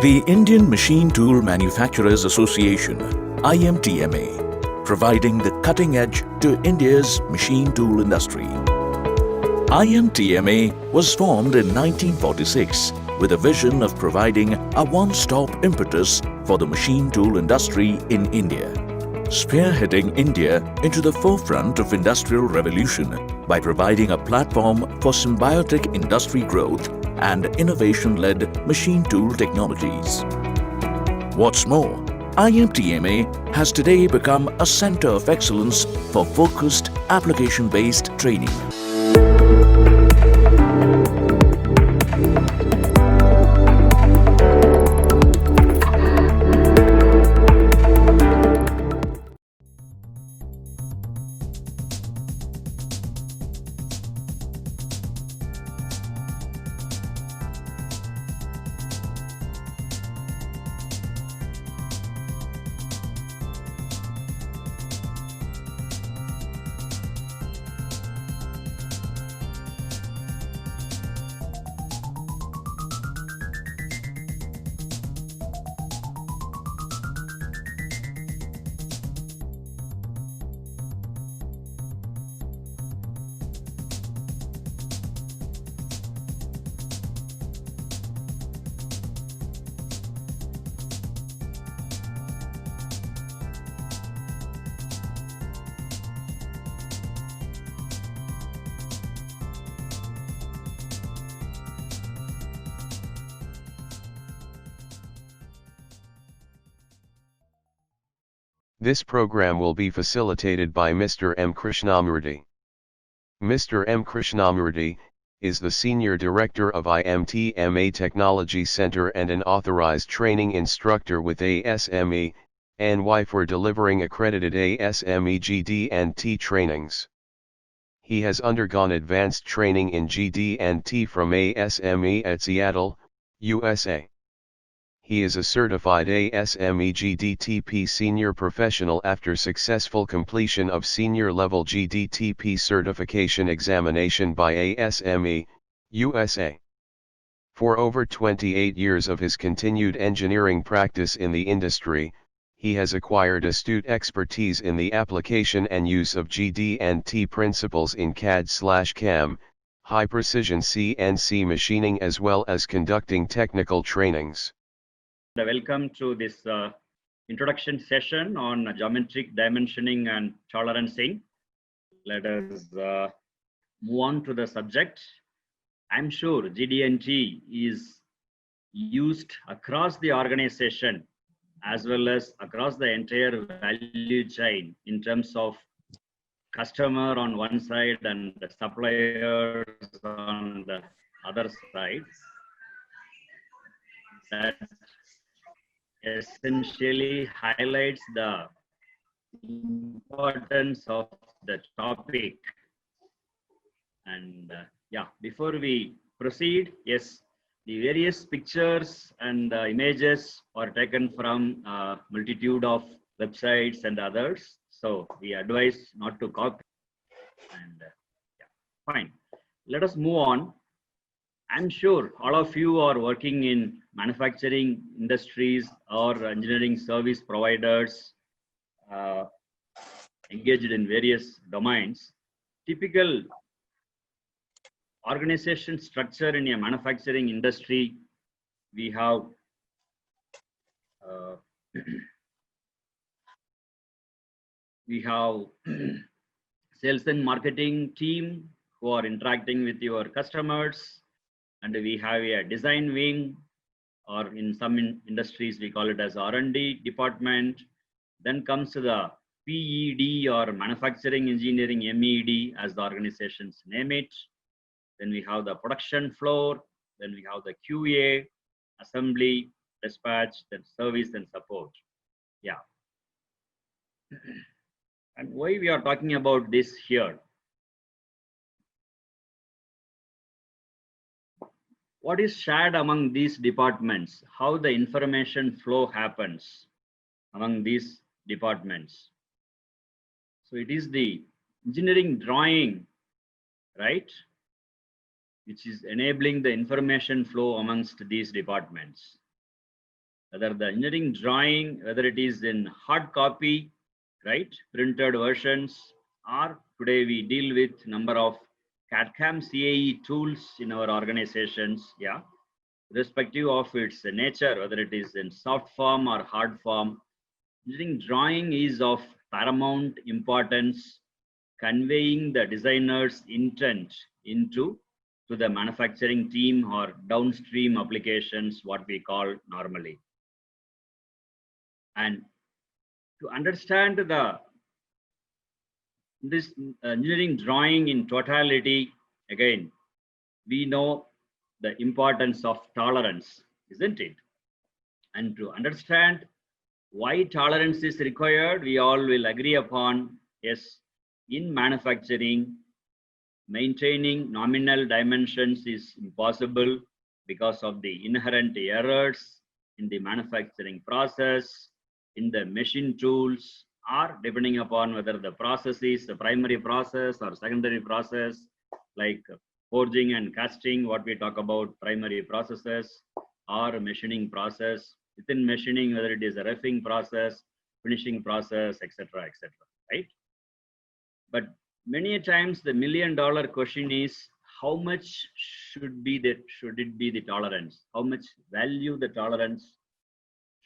The Indian Machine Tool Manufacturers Association, IMTMA, providing the cutting edge to India's machine tool industry. IMTMA was formed in 1946 with a vision of providing a one-stop impetus for the machine tool industry in India, spearheading India into the forefront of industrial revolution by providing a platform for symbiotic industry growth and innovation-led machine tool technologies. What's more, IMTMA has today become a center of excellence for focused application-based training. This program will be facilitated by Mr. M. Krishnamurthy. Mr. M. Krishnamurthy is the Senior Director of IMTMA Technology Center and an authorized training instructor with ASME, NY for delivering accredited ASME GD&T trainings. He has undergone advanced training in GD&T from ASME at Seattle, USA. He is a certified ASME GDTP senior professional after successful completion of senior level GDTP certification examination by ASME, USA. For over 28 years of his continued engineering practice in the industry, he has acquired astute expertise in the application and use of GD&T principles in CAD/CAM, high-precision CNC machining as well as conducting technical trainings. Welcome to this introduction session on geometric dimensioning and tolerancing. Let us move on to the subject. I'm sure GD&T is used across the organization as well as across the entire value chain in terms of customer on one side and the suppliers on the other side. That essentially highlights the importance of the topic. And before we proceed, yes, the various pictures and images are taken from a multitude of websites and others. So we advise not to copy. And fine. Let us move on. I'm sure all of you are working in manufacturing industries or engineering service providers engaged in various domains. Typical organization structure in a manufacturing industry, we have sales and marketing team who are interacting with your customers. And we have a design wing, or in some industries we call it as R&D department. Then comes the PED or manufacturing engineering, MED as the organizations name it. Then we have the production floor. Then we have the QA, assembly, dispatch, then service and support. Yeah. And why we are talking about this here? What is shared among these departments? How the information flow happens among these departments? So it is the engineering drawing, right, which is enabling the information flow amongst these departments. whether the engineering drawing, whether it is in hard copy, right, printed versions, or today we deal with number of CAD/CAM CAE tools in our organizations, yeah, irrespective of its nature, whether it is in soft form or hard form, engineering drawing is of paramount importance, conveying the designer's intent into to the manufacturing team or downstream applications, what we call normally. And to understand this engineering drawing in totality, again, we know the importance of tolerance, isn't it? And to understand why tolerance is required, we all will agree upon, yes, in manufacturing, maintaining nominal dimensions is impossible because of the inherent errors in the manufacturing process, in the machine tools, or depending upon whether the process is the primary process or secondary process, like forging and casting, what we talk about primary processes, or machining process. Within machining, whether it is a roughing process, finishing process, etc., etc., right? But many times the $1 million question is, how much should it be the tolerance? How much value the tolerance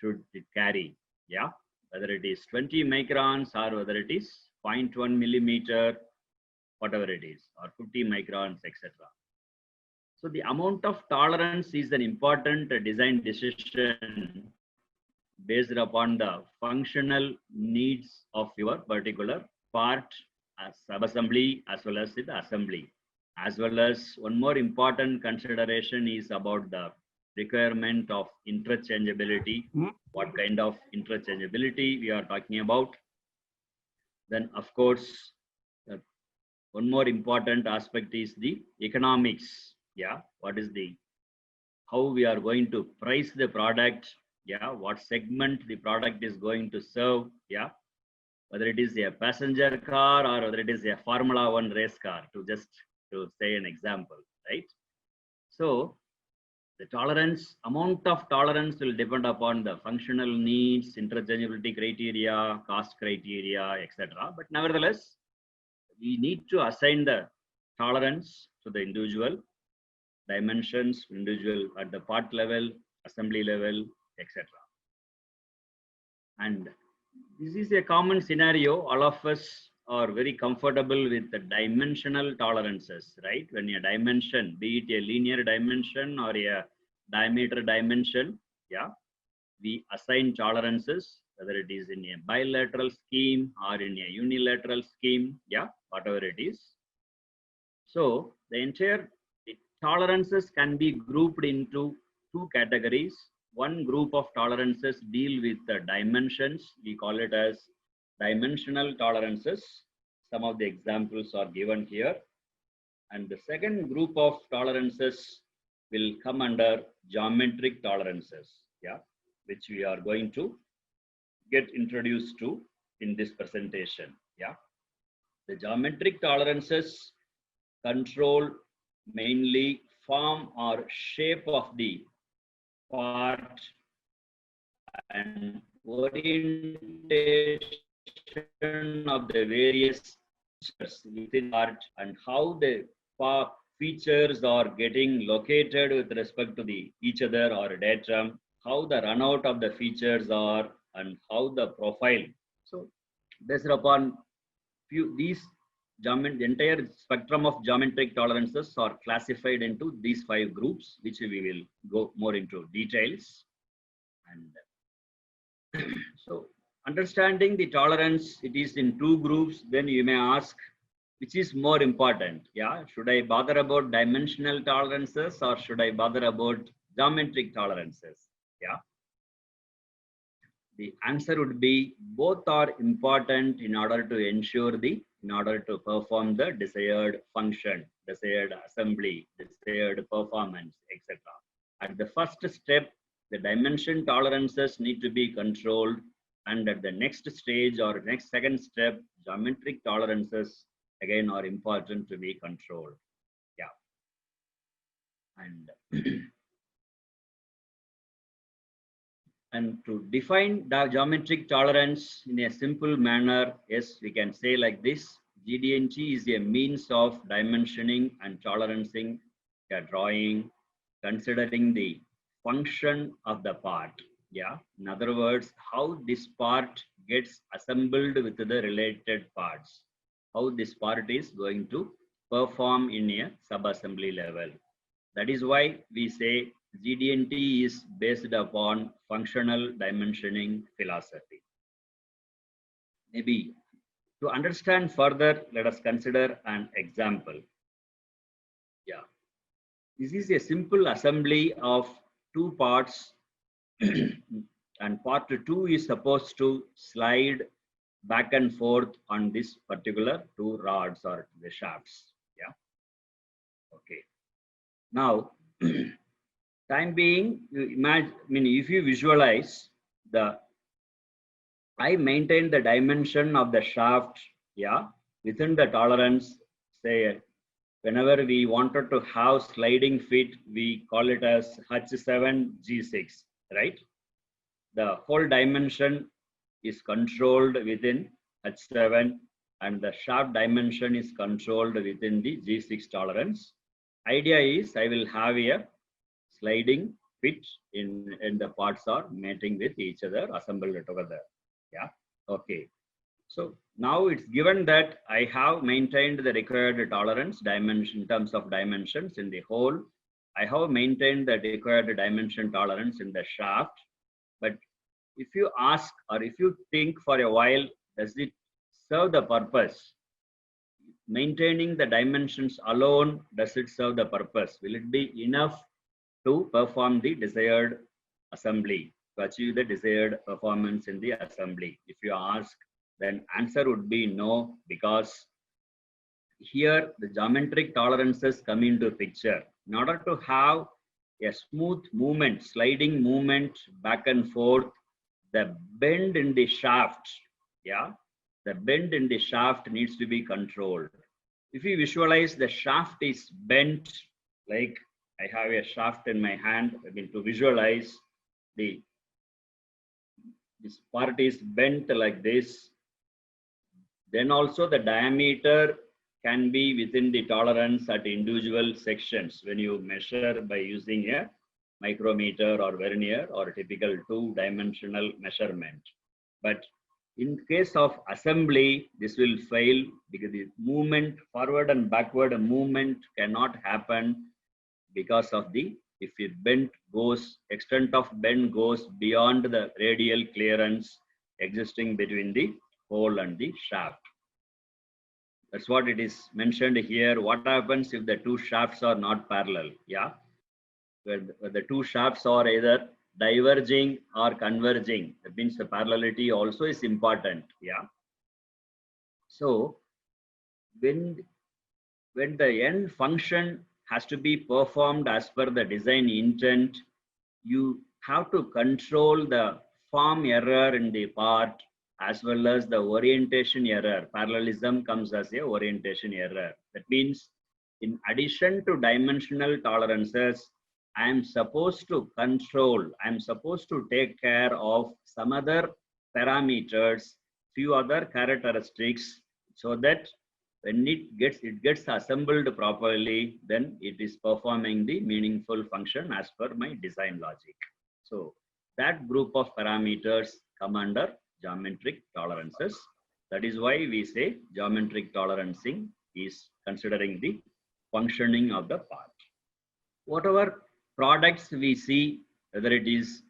should it carry? Yeah, whether it is 20 microns or whether it is 0.1 millimeter, whatever it is, or 50 microns, etc. So the amount of tolerance is an important design decision based upon the functional needs of your particular part as subassembly as well as the assembly. As well as one more important consideration is about the requirement of interchangeability. What kind of interchangeability we are talking about? Then of course, one more important aspect is the economics. Yeah, what is how we are going to price the product? Yeah, what segment the product is going to serve? Yeah, whether it is a passenger car or whether it is a Formula One race car, to say an example, right? So the amount of tolerance will depend upon the functional needs, interchangeability criteria, cost criteria, etc. But nevertheless, we need to assign the tolerance to the individual dimensions, individual at the part level, assembly level, etc. And this is a common scenario. All of us are very comfortable with the dimensional tolerances, right? When a dimension, be it a linear dimension or a diameter dimension, yeah, we assign tolerances, whether it is in a bilateral scheme or in a unilateral scheme, yeah, whatever it is. So the tolerances can be grouped into two categories. One group of tolerances deal with the dimensions. We call it as dimensional tolerances. Some of the examples are given here. And the second group of tolerances will come under geometric tolerances, yeah, which we are going to get introduced to in this presentation. Yeah, the geometric tolerances control mainly form or shape of the part and orientation of the various features within part and how the features are getting located with respect to each other or datum, how the runout of the features are, and how the profile. So based upon these the entire spectrum of geometric tolerances are classified into these 5 groups, which we will go more into details. And so understanding the tolerance, it is in 2 groups. Then you may ask, which is more important? Yeah, should I bother about dimensional tolerances or should I bother about geometric tolerances? Yeah, the answer would be both are important in order to ensure in order to perform the desired function, desired assembly, desired performance, etc. At the first step, the dimension tolerances need to be controlled, and at the next stage or second step, geometric tolerances again are important to be controlled. Yeah, and And to define the geometric tolerance in a simple manner, yes, we can say like this. GD&T is a means of dimensioning and tolerancing a drawing, considering the function of the part. Yeah, in other words, how this part gets assembled with the related parts, how this part is going to perform in a sub-assembly level. That is why we say GD&T is based upon functional dimensioning philosophy. Maybe to understand further, let us consider an example. Yeah, this is a simple assembly of two parts and part 2 is supposed to slide back and forth on this particular two rods or the shafts. Yeah, okay. Now, time being, you imagine, I mean, if you visualize I maintain the dimension of the shaft, yeah, within the tolerance, say, whenever we wanted to have sliding feet, we call it as H7, G6, right? The whole dimension is controlled within H7 and the shaft dimension is controlled within the G6 tolerance. Idea is I will have a sliding fit in the parts are mating with each other, assembled together. Yeah, okay. So now it's given that I have maintained the required tolerance dimension in terms of dimensions in the whole. I have maintained the required dimension tolerance in the shaft. But if you ask or if you think for a while, does it serve the purpose? Maintaining the dimensions alone, does it serve the purpose? Will it be enough to perform the desired assembly, to achieve the desired performance in the assembly? If you ask, then answer would be no, because here the geometric tolerances come into picture. In order to have a smooth movement, sliding movement back and forth, the bend in the shaft, yeah, the bend in the shaft needs to be controlled. If you visualize the shaft is bent, like I have a shaft in my hand, I mean to visualize this part is bent like this, then also the diameter can be within the tolerance at individual sections when you measure by using a micrometer or vernier or typical two-dimensional measurement. But in case of assembly, this will fail because the movement, forward and backward movement cannot happen because of the, if the bend goes, extent of bend goes beyond the radial clearance existing between the hole and the shaft. That's what it is mentioned here. What happens if the two shafts are not parallel? Yeah, where the two shafts are either diverging or converging. That means the parallelity also is important. Yeah. So when the end function has to be performed as per the design intent, you have to control the form error in the part as well as the orientation error. Parallelism comes as a orientation error. That means in addition to dimensional tolerances, I am supposed to control, I am supposed to take care of some other parameters, few other characteristics, so that when it gets assembled properly, then it is performing the meaningful function as per my design logic. So that group of parameters come under geometric tolerances. That is why we say geometric tolerancing is considering the functioning of the part. Whatever products we see, whether it is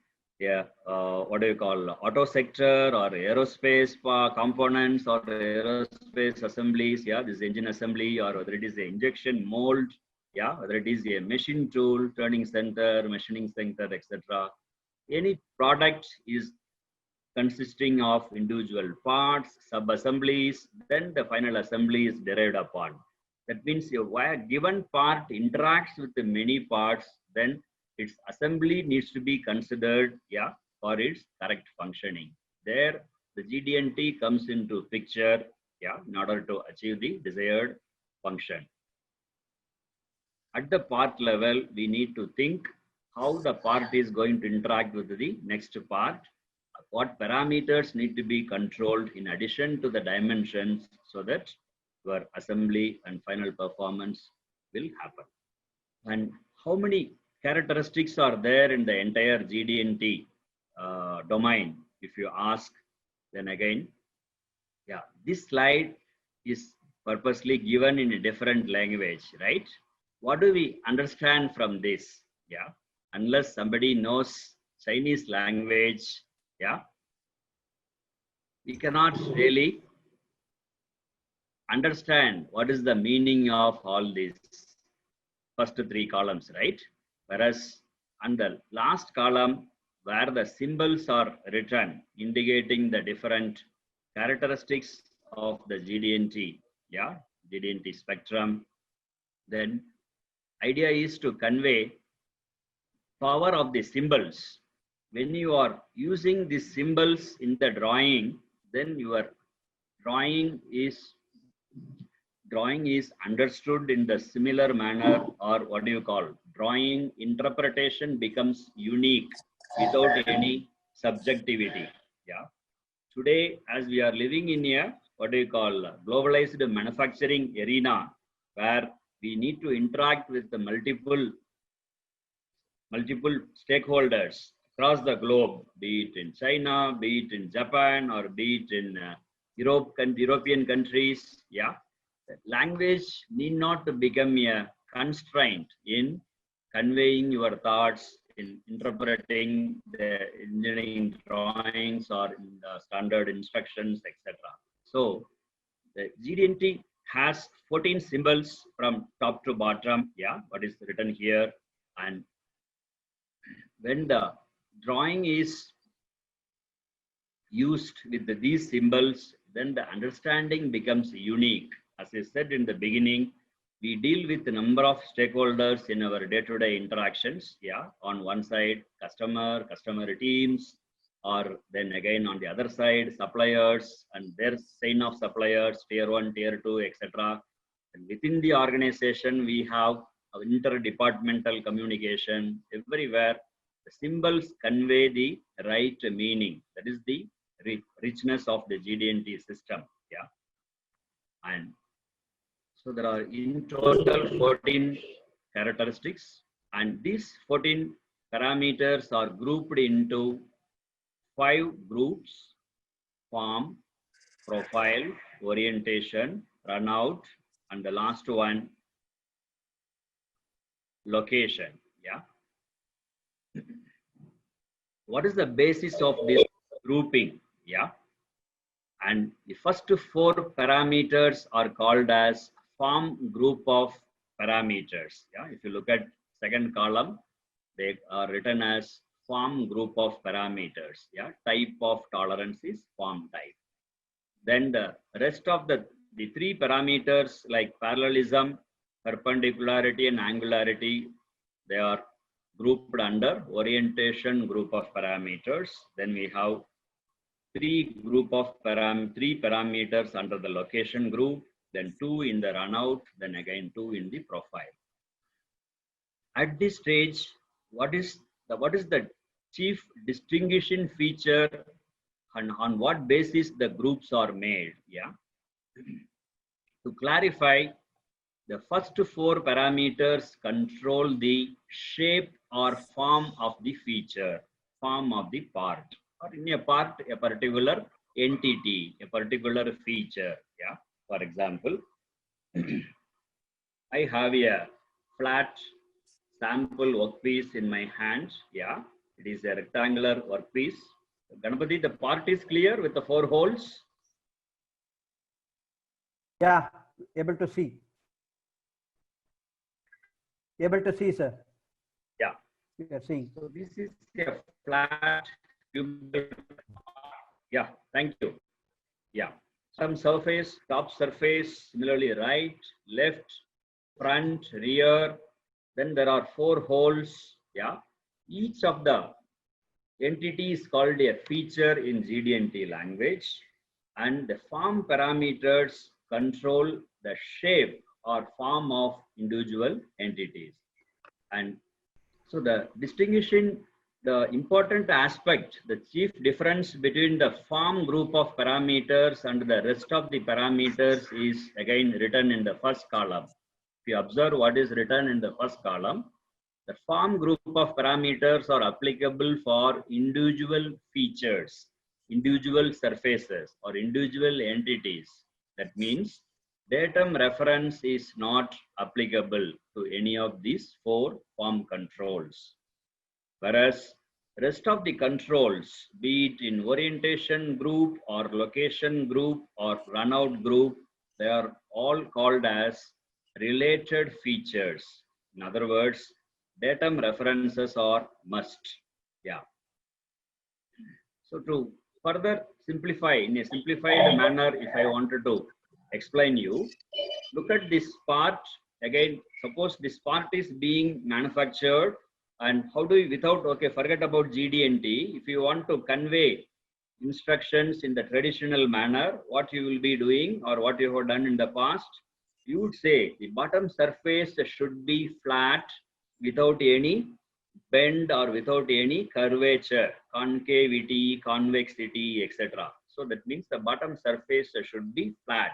what do you call auto sector or aerospace components or aerospace assemblies, yeah, this engine assembly, or whether it is the injection mold, yeah, whether it is a machine tool, turning center, machining center, etc. Any product is consisting of individual parts, sub-assemblies, then the final assembly is derived upon. That means a given part interacts with the many parts, then its assembly needs to be considered, yeah, for its correct functioning. There, the GD&T comes into picture, yeah, in order to achieve the desired function. At the part level, we need to think how the part is going to interact with the next part, what parameters need to be controlled in addition to the dimensions so that your assembly and final performance will happen. And how many characteristics are there in the entire GD&T domain? If you ask, then again, yeah, this slide is purposely given in a different language, right? What do we understand from this? Yeah, unless somebody knows Chinese language, yeah, we cannot really understand what is the meaning of all these first three columns, right? Whereas on the last column, where the symbols are written indicating the different characteristics of the GD&T, yeah, GD&T spectrum, then idea is to convey power of the symbols. When you are using these symbols in the drawing, then your drawing is understood in the similar manner, or what do you call, drawing interpretation becomes unique without any subjectivity. Yeah, today as we are living in a what do you call globalized manufacturing arena, where we need to interact with the multiple stakeholders across the globe, be it in China, be it in Japan, or be it in European countries. Yeah, language need not to become a constraint in conveying your thoughts, in interpreting the engineering drawings or in the standard instructions, etc. So the GD&T has 14 symbols from top to bottom. Yeah, what is written here. And when the drawing is used with these symbols, then the understanding becomes unique. As I said in the beginning, we deal with a number of stakeholders in our day-to-day interactions. Yeah, on one side, customer teams, or then again on the other side, suppliers and their chain of suppliers, tier 1, tier 2, etc. And within the organization, we have interdepartmental communication. Everywhere, the symbols convey the right meaning. That is the richness of the GD&T system. Yeah, and so there are in total 14 characteristics, and these 14 parameters are grouped into 5 groups: form, profile, orientation, runout, and the last one, location. Yeah. What is the basis of this grouping? Yeah. And the first 4 parameters are called as form group of parameters. Yeah. If you look at second column, they are written as form group of parameters. Yeah. Type of tolerance is form type. Then the rest of the 3 parameters like parallelism, perpendicularity, and angularity, they are grouped under orientation group of parameters. Then we have 3 parameters under the location group, then 2 in the runout, then again 2 in the profile. At this stage, what is the chief distinguishing feature and on what basis the groups are made? Yeah. To clarify, the first 4 parameters control the shape or form of the feature, form of the part, or in a part, a particular entity, a particular feature. Yeah. For example, I have a flat sample workpiece in my hand. Yeah. It is a rectangular workpiece. Ganapati, the part is clear with the 4 holes. Yeah, able to see. Able to see, sir. Yeah. We are seeing. So this is a flat. Yeah, thank you. Yeah, some surface, top surface, similarly right, left, front, rear. Then there are 4 holes. Yeah, each of the entity is called a feature in GD&T language, and the form parameters control the shape or form of individual entities. And So the distinguishing, the important aspect, the chief difference between the form group of parameters and the rest of the parameters is again written in the first column. If you observe what is written in the first column, the form group of parameters are applicable for individual features, individual surfaces, or individual entities. That means datum reference is not applicable to any of these 4 form controls. Whereas rest of the controls, be it in orientation group or location group or runout group, they are all called as related features. In other words, datum references are must. Yeah. So to further simplify, in a simplified manner, if I wanted to explain you, look at this part again. Suppose this part is being manufactured, and how do you, without, okay, forget about GD&T. If you want to convey instructions in the traditional manner, what you will be doing or what you have done in the past, you would say the bottom surface should be flat without any bend or without any curvature, concavity, convexity, etc. So that means the bottom surface should be flat.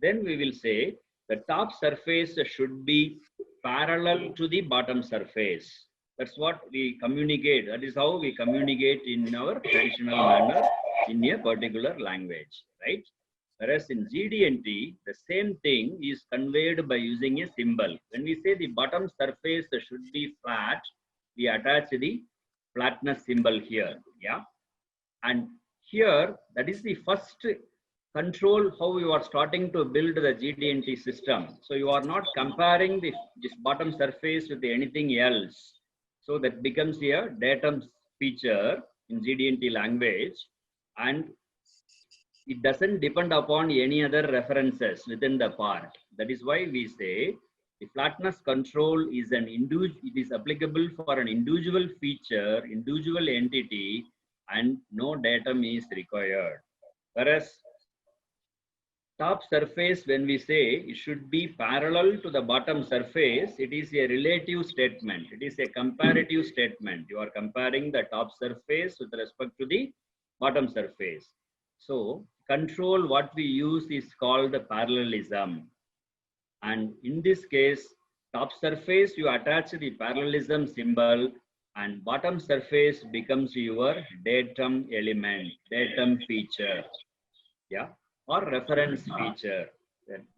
Then we will say the top surface should be parallel to the bottom surface. That's what we communicate. That is how we communicate in our traditional manner in a particular language, right? Whereas in GD&T, the same thing is conveyed by using a symbol. When we say the bottom surface should be flat, we attach the flatness symbol here. Yeah. And here, that is the first control how you are starting to build the GD&T system. So you are not comparing this bottom surface with anything else. So that becomes a datum feature in GD&T language, and it doesn't depend upon any other references within the part. That is why we say the flatness control is an individual, it is applicable for an individual feature, individual entity, and no datum is required. Whereas top surface, when we say it should be parallel to the bottom surface, it is a relative statement. It is a comparative statement. You are comparing the top surface with respect to the bottom surface. So control what we use is called the parallelism. And in this case, top surface, you attach the parallelism symbol, and bottom surface becomes your datum element, datum feature. Yeah. Or reference feature.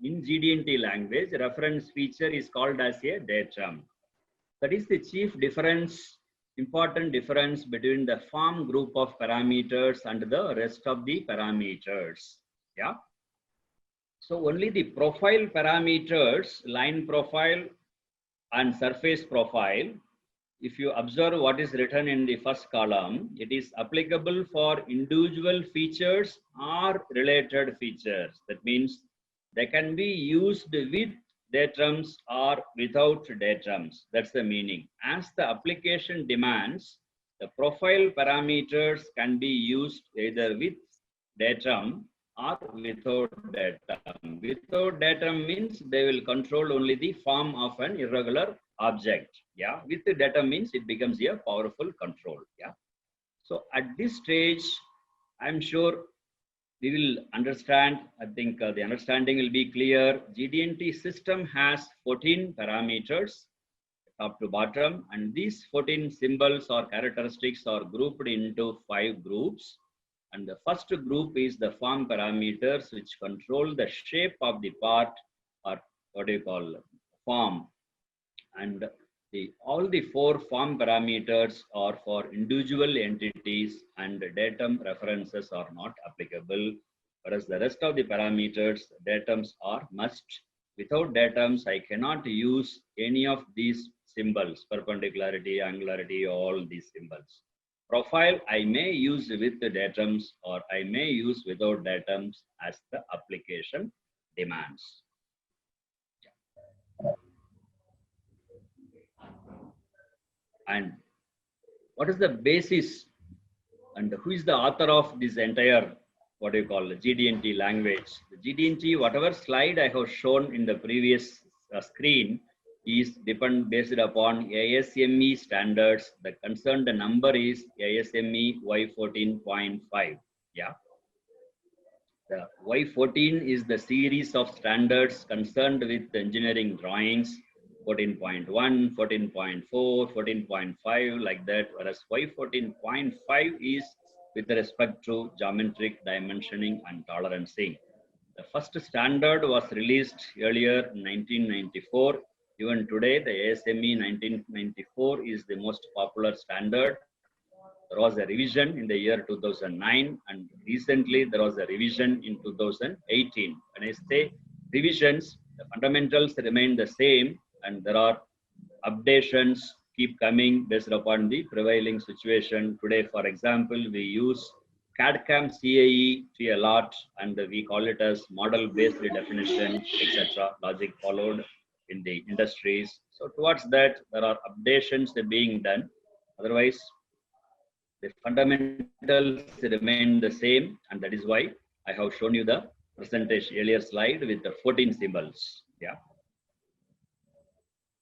In GD&T language, reference feature is called as a datum. That is the chief difference, important difference between the form group of parameters and the rest of the parameters. Yeah. So only the profile parameters, line profile and surface profile, if you observe what is written in the first column, it is applicable for individual features or related features. That means they can be used with datums or without datums. That's the meaning. As the application demands, the profile parameters can be used either with datum or without datum. Without datum means they will control only the form of an irregular object. Yeah, with the datum means it becomes a powerful control. Yeah. So at this stage, I'm sure we will understand. I think the understanding will be clear. GD&T system has 14 parameters, top to bottom, and these 14 symbols or characteristics are grouped into 5 groups. And the first group is the form parameters, which control the shape of the part, or what do you call form. And all the 4 form parameters are for individual entities, and datum references are not applicable. Whereas the rest of the parameters, datums are must. Without datums, I cannot use any of these symbols, perpendicularity, angularity, all these symbols. Profile, I may use with the datums or I may use without datums as the application demands. And what is the basis and who is the author of this entire, what do you call, GD&T language? The GD&T, whatever slide I have shown in the previous screen, is based upon ASME standards. The concerned number is ASME Y14.5. Yeah. The Y14 is the series of standards concerned with engineering drawings, 14.1, 14.4, 14.5, like that, whereas Y14.5 is with respect to geometric dimensioning and tolerancing. The first standard was released earlier in 1994. Even today, the ASME 1994 is the most popular standard. There was a revision in the year 2009, and recently there was a revision in 2018. When I say revisions, the fundamentals remain the same, and there are updations keep coming based upon the prevailing situation. Today, for example, we use CAD/CAM CAE a lot, and we call it as model-based definition, etc. Logic followed in the industries. So towards that, there are updations being done. Otherwise, the fundamentals remain the same, and that is why I have shown you the presentation earlier slide with the 14 symbols. Yeah.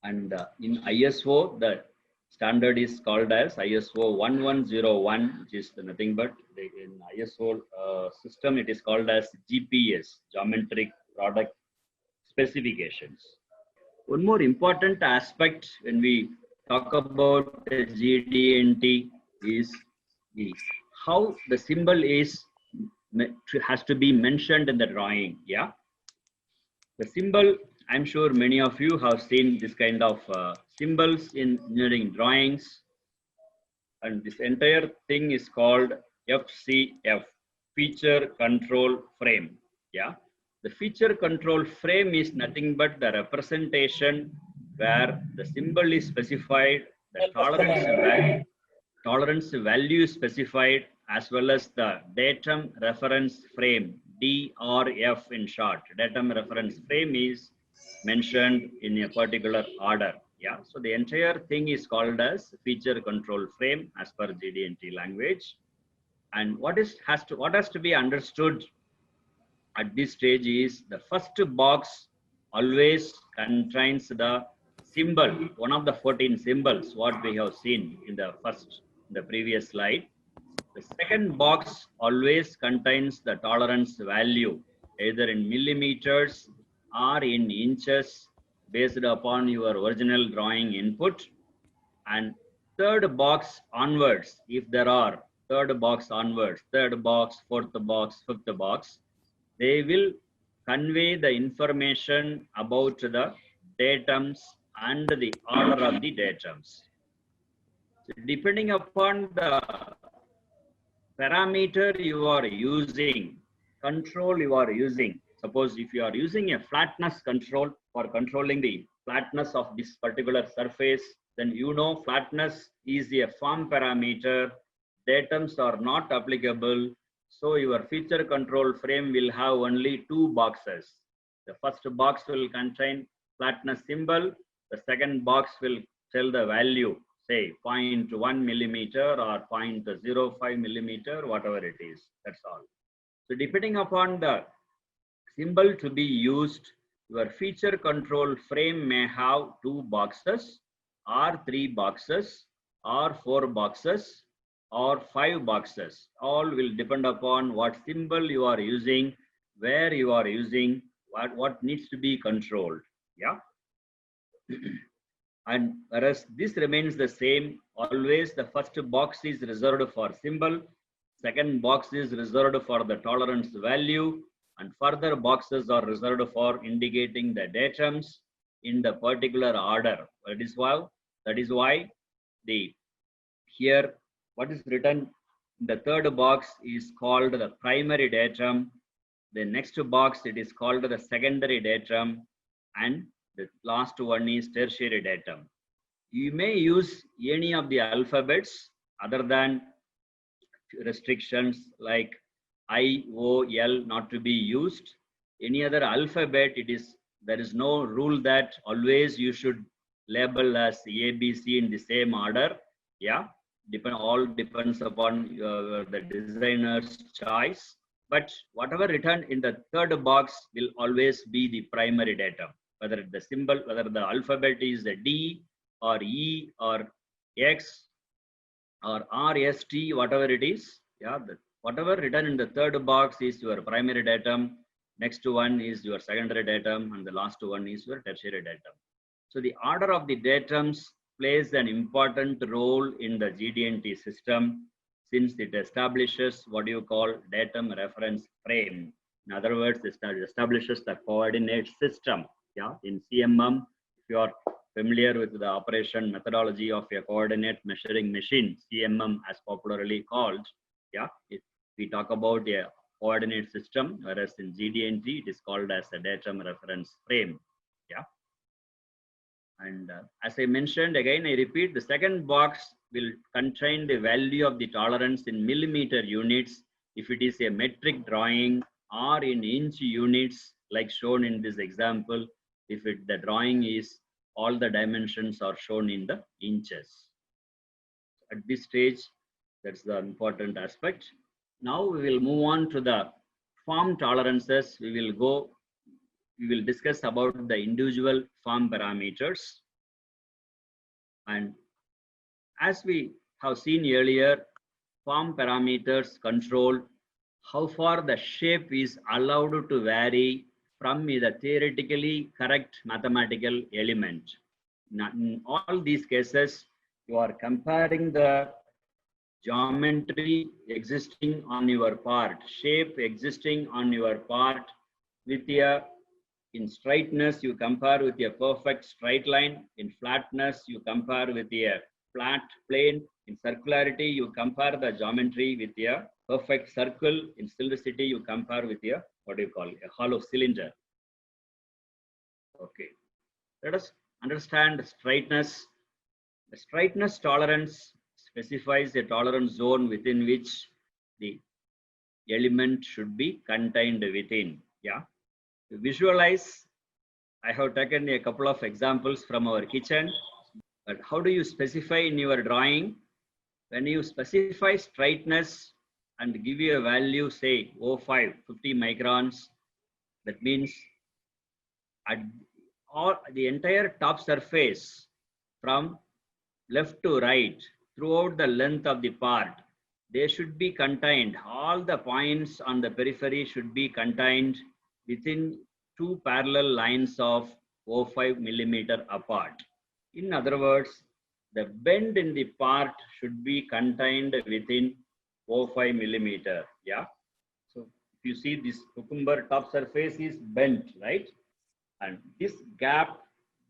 And in ISO, the standard is called as ISO 1101, which is nothing but in ISO system, it is called as GPS, Geometric Product Specifications. One more important aspect when we talk about the GD&T is how the symbol has to be mentioned in the drawing. Yeah, the symbol, I'm sure many of you have seen this kind of symbols in engineering drawings, and this entire thing is called FCF, feature control frame. Yeah, the feature control frame is nothing but the representation where the symbol is specified, the tolerance value is specified, as well as the datum reference frame, DRF in short. Datum reference frame is mentioned in a particular order. Yeah, so the entire thing is called as feature control frame as per GD&T language. And what has to be understood at this stage is the first box always contains the symbol, one of the 14 symbols what we have seen in the previous slide. The second box always contains the tolerance value, either in millimeters or in inches, based upon your original drawing input. And third box onwards, if there are third box onwards, third box, fourth box, fifth box, they will convey the information about the datums and the order of the datums. So depending upon the parameter you are using, control you are using, suppose if you are using a flatness control for controlling the flatness of this particular surface, then you know flatness is a form parameter, datums are not applicable. So your feature control frame will have only two boxes. The first box will contain flatness symbol. The second box will tell the value, say 0.1 millimeter or 0.05 millimeter, whatever it is, that's all. So depending upon the symbol to be used, your feature control frame may have two boxes or three boxes or four boxes or five boxes. All will depend upon what symbol you are using, where you are using, what needs to be controlled. Yeah. And whereas this remains the same, always the first box is reserved for symbol, second box is reserved for the tolerance value, and further boxes are reserved for indicating the datums in the particular order. That is why here what is written in the third box is called the primary datum. The next box, it is called the secondary datum, and the last one is tertiary datum. You may use any of the alphabets other than restrictions like I, O, L not to be used. Any other alphabet, there is no rule that always you should label as A, B, C in the same order. Yeah, all depends upon the designer's choice. But whatever written in the third box will always be the primary datum. whether the symbol, whether the alphabet is a D or E or X or R, S, T, whatever it is. Yeah, whatever written in the third box is your primary datum. Next one is your secondary datum, and the last one is your tertiary datum. So the order of the datums plays an important role in the GD&T system, since it establishes what you call datum reference frame. In other words, it establishes the coordinate system. Yeah, in CMM, if you are familiar with the operation methodology of a coordinate measuring machine, CMM as popularly called, yeah, we talk about a coordinate system, whereas in GD&T it is called as a datum reference frame. Yeah. And as I mentioned, again, I repeat, the second box will contain the value of the tolerance in millimeter units if it is a metric drawing, or in inch units like shown in this example if the drawing is all the dimensions are shown in the inches. At this stage, that's the important aspect. Now we will move on to the form tolerances. We will discuss about the individual form parameters. And as we have seen earlier, form parameters control how far the shape is allowed to vary from the theoretically correct mathematical element. Now, in all these cases, you are comparing the geometry existing on your part, shape existing on your part with in straightness, you compare with a perfect straight line. In flatness, you compare with a flat plane. In circularity, you compare the geometry with a perfect circle. In cylindricity, you compare with a, what do you call, a hollow cylinder. Okay. Let us understand straightness. The straightness tolerance specifies a tolerance zone within which the element should be contained within. Yeah. To visualize, I have taken a couple of examples from our kitchen, but how do you specify in your drawing? When you specify straightness and give you a value, say 0.5, 50 microns, that means the entire top surface from left to right throughout the length of the part, they should be contained. All the points on the periphery should be contained within two parallel lines of 0.5 millimeter apart. In other words, the bend in the part should be contained within 0.5 millimeter. Yeah. So if you see this cucumber top surface is bent, right? And this gap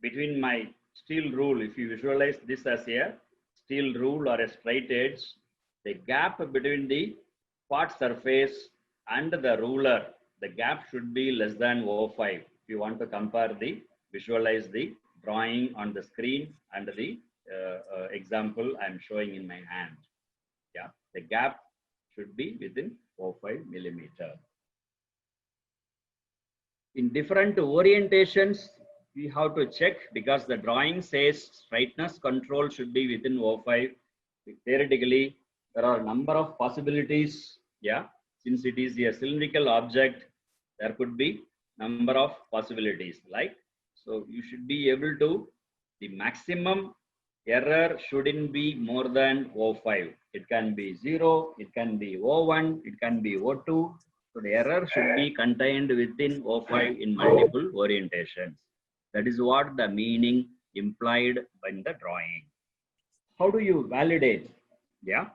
between my steel rule, if you visualize this as a steel rule or a straight edge, the gap between the part surface and the ruler, the gap should be less than 0.5. If you want to visualize the drawing on the screen and the example I'm showing in my hand. Yeah, the gap should be within 0.5 millimeter. In different orientations, we have to check because the drawing says straightness control should be within 0.5. Theoretically, there are a number of possibilities. Yeah, since it is a cylindrical object, there could be number of possibilities. Like, so you should be able to, the maximum error shouldn't be more than 0.5. It can be 0, it can be 0.1, it can be 0.2. So the error should be contained within 0.5 in multiple orientations. That is what the meaning implied in the drawing. How do you validate? Yeah.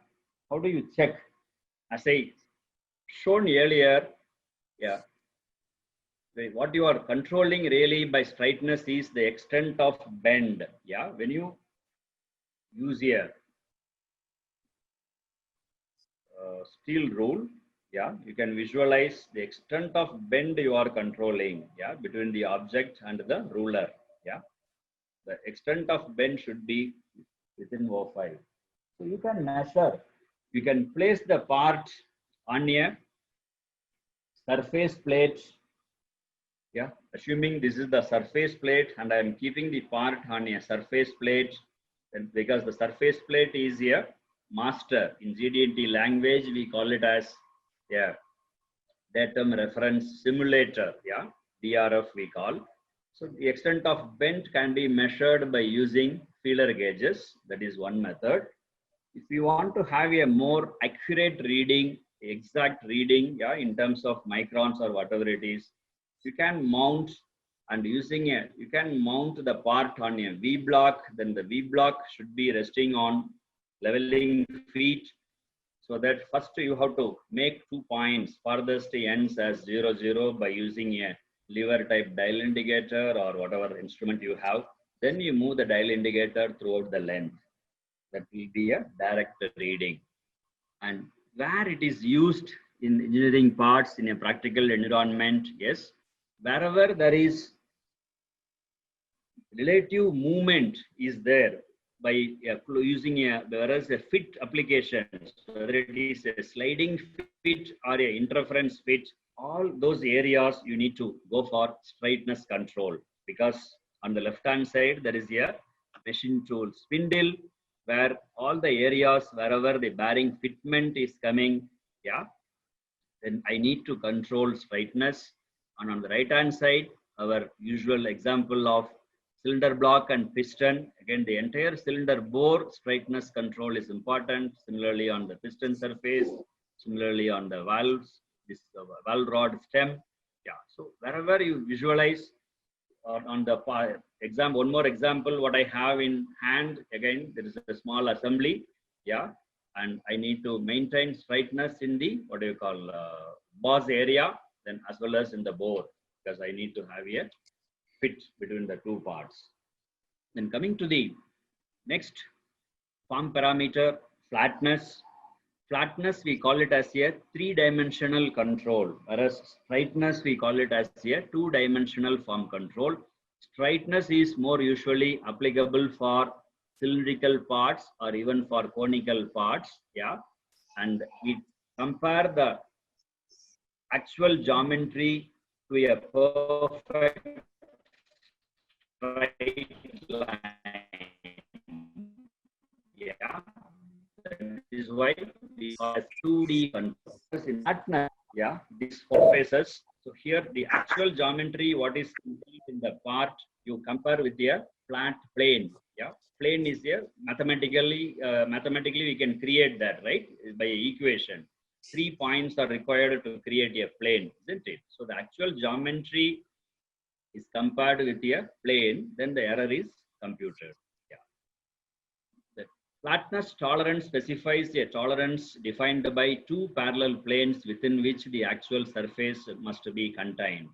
How do you check? As I shown earlier, yeah. What you are controlling really by straightness is the extent of bend. Yeah. When you use a steel rule, yeah, you can visualize the extent of bend you are controlling, yeah, between the object and the ruler. Yeah, the extent of bend should be within 0.5. So you can measure, you can place the part on a surface plate. Yeah, assuming this is the surface plate and I am keeping the part on a surface plate, and because the surface plate is a master in GD&T language, we call it as datum reference simulator. Yeah, DRF we call. So the extent of bend can be measured by using feeler gauges. That is one method. If you want to have a more accurate reading, exact reading, yeah, in terms of microns or whatever it is, you can mount and you can mount the part on a V block. Then the V block should be resting on leveling feet. So that first you have to make 2 points farthest ends as 0, 0 by using a lever type dial indicator or whatever instrument you have. Then you move the dial indicator throughout the length. That will be a direct reading. And where it is used in engineering parts in a practical environment, yes, wherever there is relative movement is there by using whereas a fit application, whether it is a sliding fit or a interference fit, all those areas you need to go for straightness control, because on the left hand side there is a machine tool spindle where all the areas wherever the bearing fitment is coming, yeah, then I need to control straightness. And on the right hand side, our usual example of cylinder block and piston, again the entire cylinder bore straightness control is important. Similarly on the piston surface, similarly on the valves, this valve rod stem, yeah. So wherever you visualize on the example, one more example what I have in hand, again there is a small assembly, yeah, and I need to maintain straightness in the what do you call boss area, then as well as in the bore, because I need to have a fit between the two parts. Then coming to the next form parameter, flatness. Flatness we call it as a 3-dimensional control, whereas straightness we call it as a 2-dimensional form control. Straightness is more usually applicable for cylindrical parts or even for conical parts, yeah. And we compare the actual geometry to a perfect straight line, yeah. That is why we call it 2D control. In flatness, yeah, these surfaces. So here the actual geometry, what is in the part, you compare with a flat plane. Yeah, plane is here mathematically we can create that, right, by equation. 3 points are required to create a plane, isn't it? So the actual geometry is compared with a plane, then the error is computed. Yeah. The flatness tolerance specifies a tolerance defined by 2 parallel planes within which the actual surface must be contained.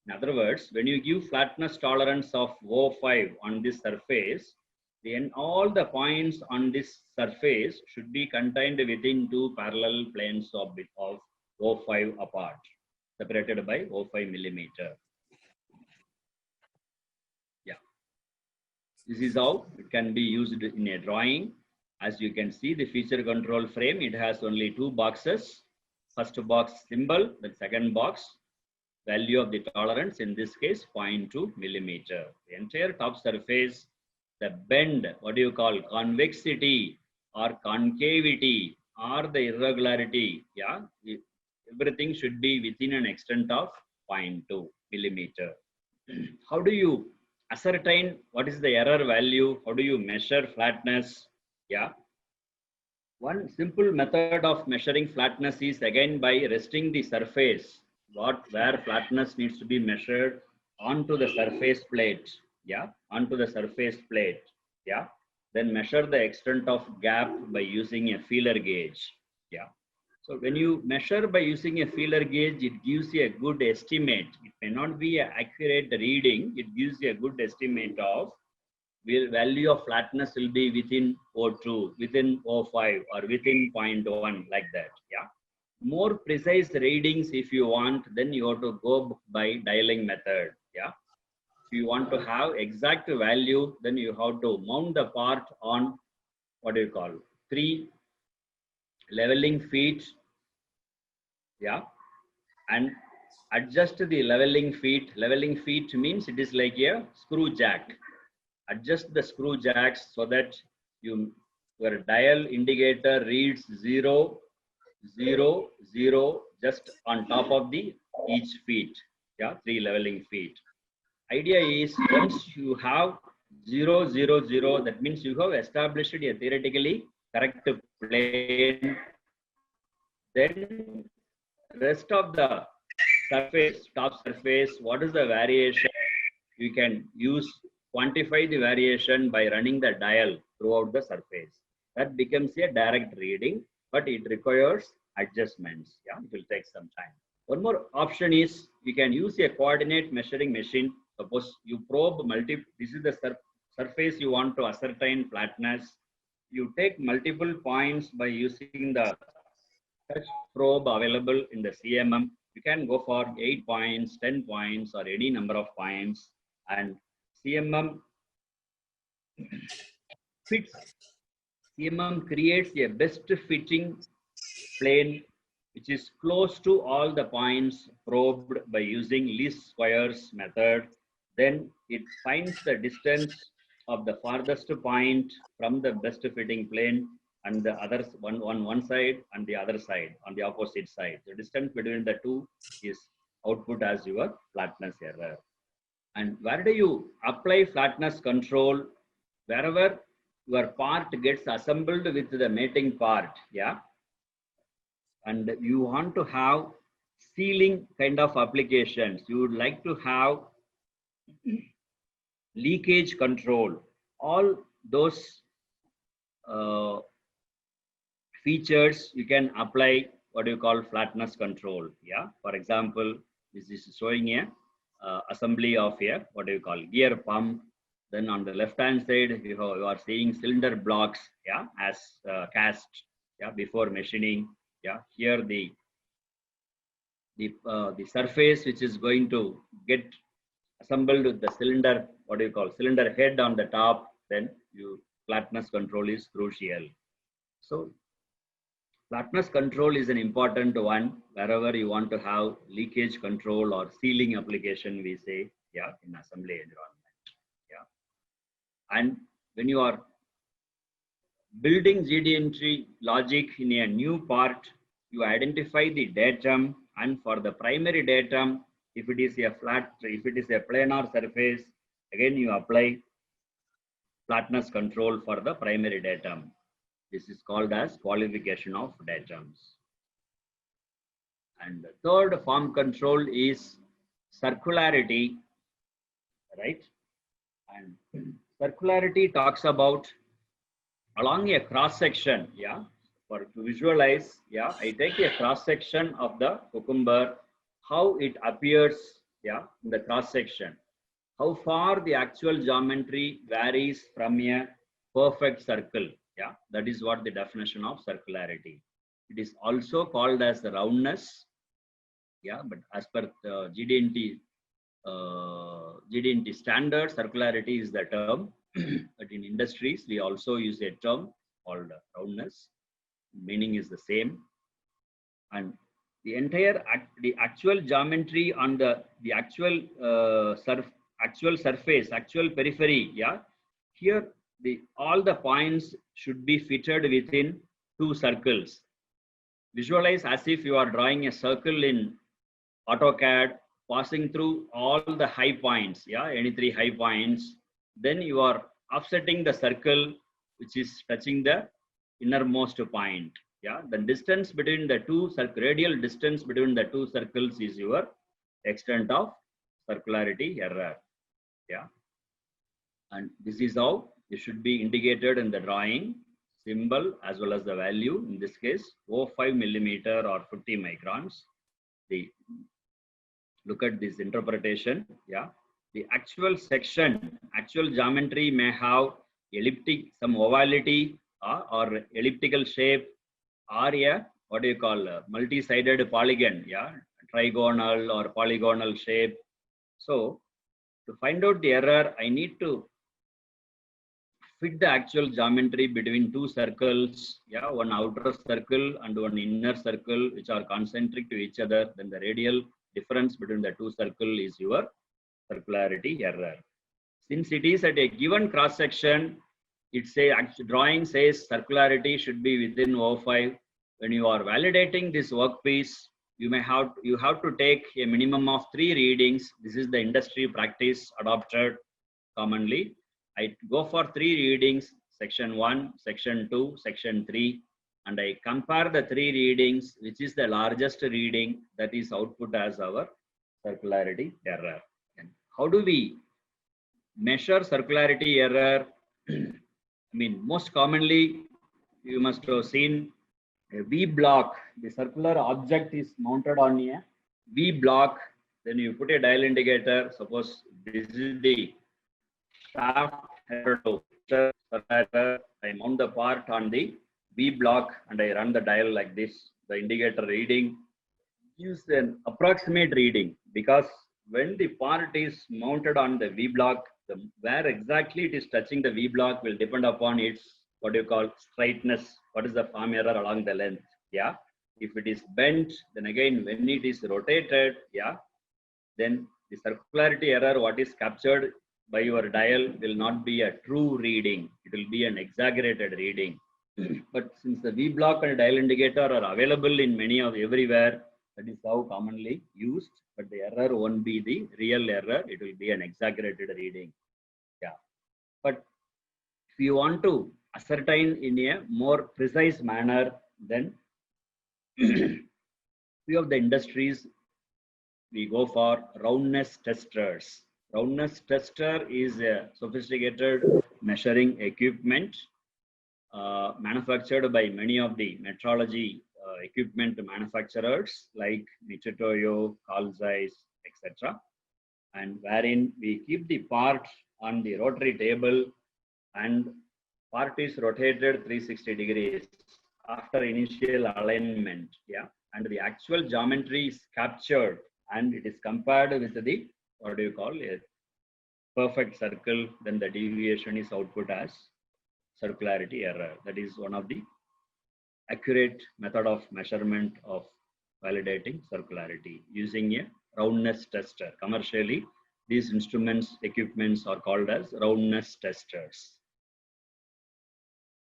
In other words, when you give flatness tolerance of O5 on this surface, then all the points on this surface should be contained within 2 parallel planes of O5 apart, separated by O5 millimeter. Yeah. This is how it can be used in a drawing. As you can see, the feature control frame, it has only 2 boxes. First box symbol, the second box value of the tolerance, in this case 0.2 millimeter. The entire top surface, the bend, what do you call, convexity or concavity or the irregularity, yeah, everything should be within an extent of 0.2 millimeter. How do you ascertain what is the error value? How do you measure flatness? Yeah. One simple method of measuring flatness is again by resting the surface, where flatness needs to be measured onto the surface plate. Yeah, onto the surface plate. Yeah, then measure the extent of gap by using a feeler gauge. Yeah, so when you measure by using a feeler gauge, it gives you a good estimate. It may not be an accurate reading. It gives you a good estimate of value of flatness will be within O2, within O5 or within 0.1, like that. Yeah. More precise readings if you want, then you have to go by dialing method. Yeah. If you want to have exact value, then you have to mount the part on what do you call 3 leveling feet. Yeah. And adjust the leveling feet. Leveling feet means it is like a screw jack. Adjust the screw jacks so that your dial indicator reads 0, 0, 0 just on top of the each feet. Yeah, 3 leveling feet. idea is once you have 0, 0, 0, that means you have established a theoretically correct plane. Then rest of the surface, top surface, what is the variation? You can quantify the variation by running the dial throughout the surface. That becomes a direct reading, but it requires adjustments. Yeah, it will take some time. One more option is we can use a coordinate measuring machine. Suppose you probe this is the surface you want to ascertain flatness. You take multiple points by using the touch probe available in the CMM. You can go for 8 points, 10 points, or any number of points. And CMM creates a best fitting plane which is close to all the points probed by using least squares method. Then it finds the distance of the farthest point from the best fitting plane and the other one side and the other side on the opposite side. The distance between the two is output as your flatness error. And where do you apply flatness control? Wherever your part gets assembled with the mating part, yeah. And you want to have sealing kind of applications. You would like to have leakage control. All those features you can apply what you call flatness control. Yeah. For example, this is showing a assembly of a what do you call gear pump. Then on the left hand side you are seeing cylinder blocks, yeah, as cast, yeah, before machining. Yeah, here the surface which is going to get assembled with the cylinder, what do you call cylinder head on the top. Then flatness control is crucial. So flatness control is an important one wherever you want to have leakage control or sealing application, we say, yeah, in assembly environment. Yeah. And when you are building GD&T logic in a new part, you identify the datum, and for the primary datum, if it is a planar surface, again you apply flatness control for the primary datum. This is called as qualification of datums. And the third form control is circularity, right? And circularity talks about along a cross section, yeah. For to visualize, yeah, I take a cross section of the cucumber, how it appears, yeah, in the cross section. How far the actual geometry varies from a perfect circle. Yeah, that is what the definition of circularity. It is also called as the roundness. Yeah, but as per the GD&T standard, circularity is the term. But in industries, we also use a term called roundness. Meaning is the same. And the entire actual geometry on the actual surface, actual periphery, yeah. Here all the points should be fitted within two circles. Visualize as if you are drawing a circle in AutoCAD, passing through all the high points, yeah, any three high points. Then you are offsetting the circle which is touching the innermost point. Yeah, the distance between the two radial distance between the two circles is your extent of circularity error. Yeah, and this is how it should be indicated in the drawing symbol as well as the value. In this case, 0.5 millimeter or 50 microns. Look at this interpretation. Yeah, the actual section, actual geometry may have some ovality or elliptical shape, or a what do you call multi-sided polygon, yeah, trigonal or polygonal shape. So to find out the error, I need to fit the actual geometry between two circles, yeah, one outer circle and one inner circle which are concentric to each other. Then the radial difference between the two circles is your circularity error. Since it is at a given cross section, drawing says circularity should be within 0.5. When you are validating this workpiece, you have to take a minimum of 3 readings. This is the industry practice adopted commonly. I go for 3 readings, section 1, section 2, section 3, and I compare the 3 readings, which is the largest reading, that is output as our circularity error. And how do we measure circularity error? I mean, most commonly, you must have seen a V block. The circular object is mounted on a V block. Then you put a dial indicator. Suppose this is the shaft header to circular. I mount the part on the V block and I run the dial like this. The indicator reading gives an approximate reading, because when the part is mounted on the V block, where exactly it is touching the V block will depend upon its what you call straightness. What is the form error along the length? Yeah. If it is bent, then again when it is rotated, yeah, then the circularity error what is captured by your dial will not be a true reading. It will be an exaggerated reading. But since the V block and dial indicator are available in many of everywhere, that is how commonly used. But the error won't be the real error. It will be an exaggerated reading. Yeah. But if you want to ascertain in a more precise manner, then few of the industries we go for roundness testers. Roundness tester is a sophisticated measuring equipment manufactured by many of the metrology equipment manufacturers like Nichitoyo, Carl Zeiss, etc. And wherein we keep the part on the rotary table and part is rotated 360 degrees after initial alignment, yeah, and the actual geometry is captured and it is compared with the what do you call it, perfect circle. Then the deviation is output as circularity error. That is one of the accurate method of measurement of validating circularity using a roundness tester. Commercially, these instruments, equipments are called as roundness testers.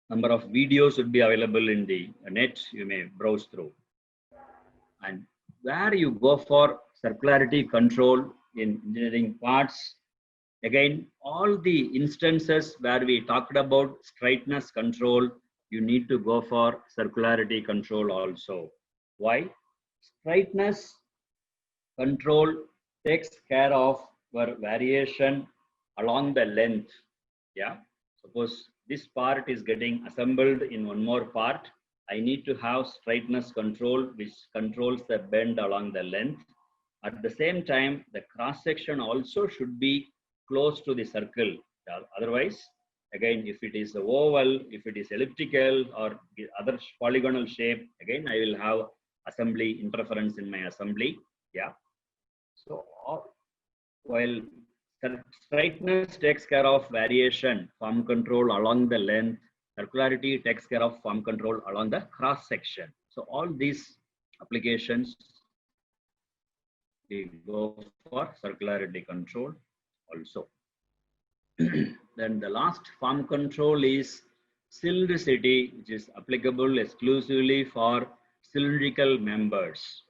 Number of videos would be available in the net. You may browse through. And where you go for circularity control in engineering parts, again, all the instances where we talked about straightness control, you need to go for circularity control also. Why? Straightness control takes care of your variation along the length. Yeah. Suppose this part is getting assembled in one more part. I need to have straightness control, which controls the bend along the length. At the same time, the cross section also should be close to the circle. Otherwise, again, if it is oval, if it is elliptical or other polygonal shape, again, I will have assembly interference in my assembly. Yeah. So while straightness takes care of variation, form control along the length, circularity takes care of form control along the cross section. So all these applications we go for circularity control also. Then the last form control is cylindricity, which is applicable exclusively for cylindrical members.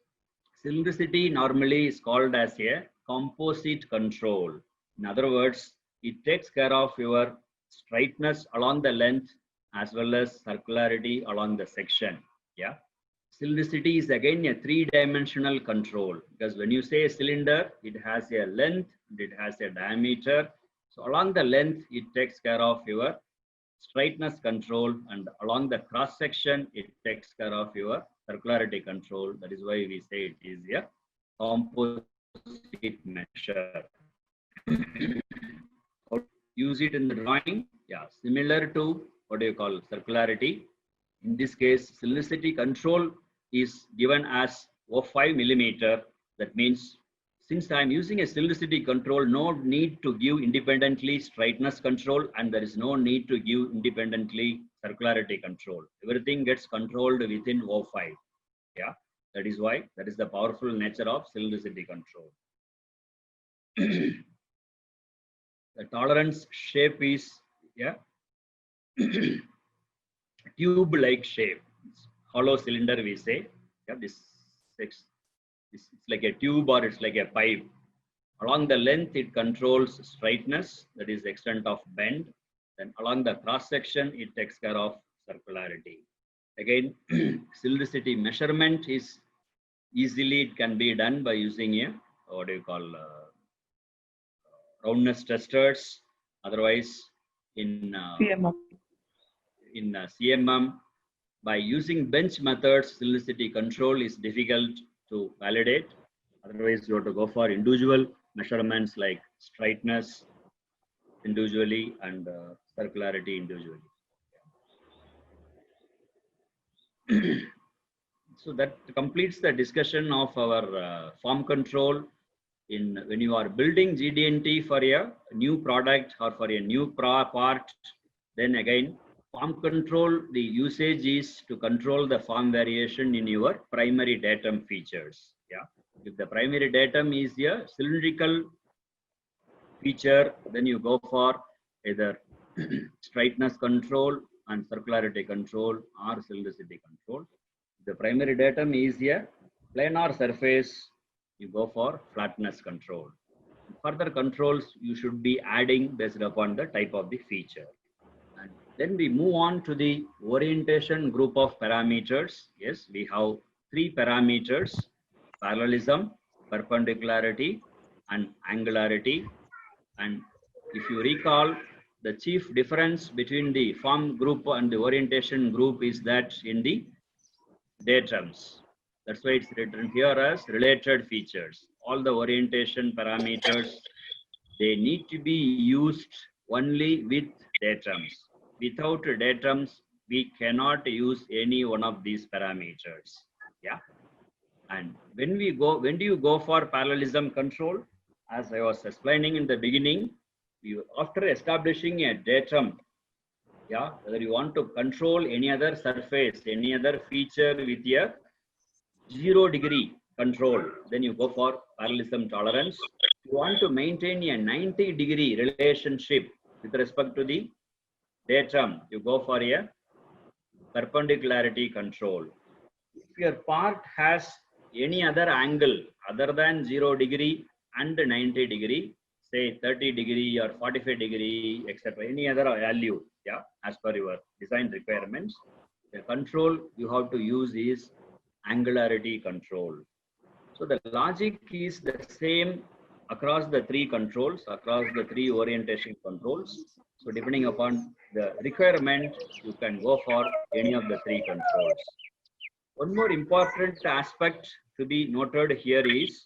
Cylindricity normally is called as a composite control. In other words, it takes care of your straightness along the length as well as circularity along the section. Yeah. Cylindricity is again a 3-dimensional control, because when you say a cylinder, it has a length, it has a diameter. So along the length, it takes care of your straightness control, and along the cross section, it takes care of your circularity control. That is why we say it is a composite measure. Use it in the drawing. Yeah, similar to what do you call circularity. In this case, cylindricity control is given as 0.5 millimeter. That means since I am using a cylindricity control, no need to give independently straightness control, and there is no need to give independently circularity control. Everything gets controlled within 0.5. Yeah, that is why that is the powerful nature of cylindricity control. The tolerance shape is tube-like shape. Hollow cylinder we say. Yeah, this It's like a tube or it's like a pipe. Along the length, it controls straightness, that is the extent of bend. Then along the cross section, it takes care of circularity. Again, cylindricity measurement is easily, it can be done by using a, what do you call, roundness testers. Otherwise, in CMM, by using bench methods, cylindricity control is difficult to validate. Otherwise, you have to go for individual measurements like straightness individually and circularity individually. So that completes the discussion of our form control. When you are building GD&T for a new product or for a new part, then again, form control, the usage is to control the form variation in your primary datum features. Yeah. If the primary datum is a cylindrical feature, then you go for either straightness control and circularity control or cylindricity control. If the primary datum is a planar surface, you go for flatness control. Further controls you should be adding based upon the type of the feature. And then we move on to the orientation group of parameters. Yes, we have 3 parameters: parallelism, perpendicularity, and angularity. And if you recall, the chief difference between the form group and the orientation group is that in the datums. That's why it's written here as related features. All the orientation parameters, they need to be used only with datums. Without datums, we cannot use any one of these parameters. Yeah. And when do you go for parallelism control? As I was explaining in the beginning, after establishing a datum, yeah, whether you want to control any other surface, any other feature with a 0-degree control, then you go for parallelism tolerance. If you want to maintain a 90-degree relationship with respect to the datum, you go for a perpendicularity control. If your part has any other angle other than 0-degree and 90-degree, say 30-degree or 45-degree, etc., any other value, yeah, as per your design requirements, the control you have to use is angularity control. So the logic is the same across the 3 controls, across the 3 orientation controls. So depending upon the requirement, you can go for any of the 3 controls. One more important aspect to be noted here is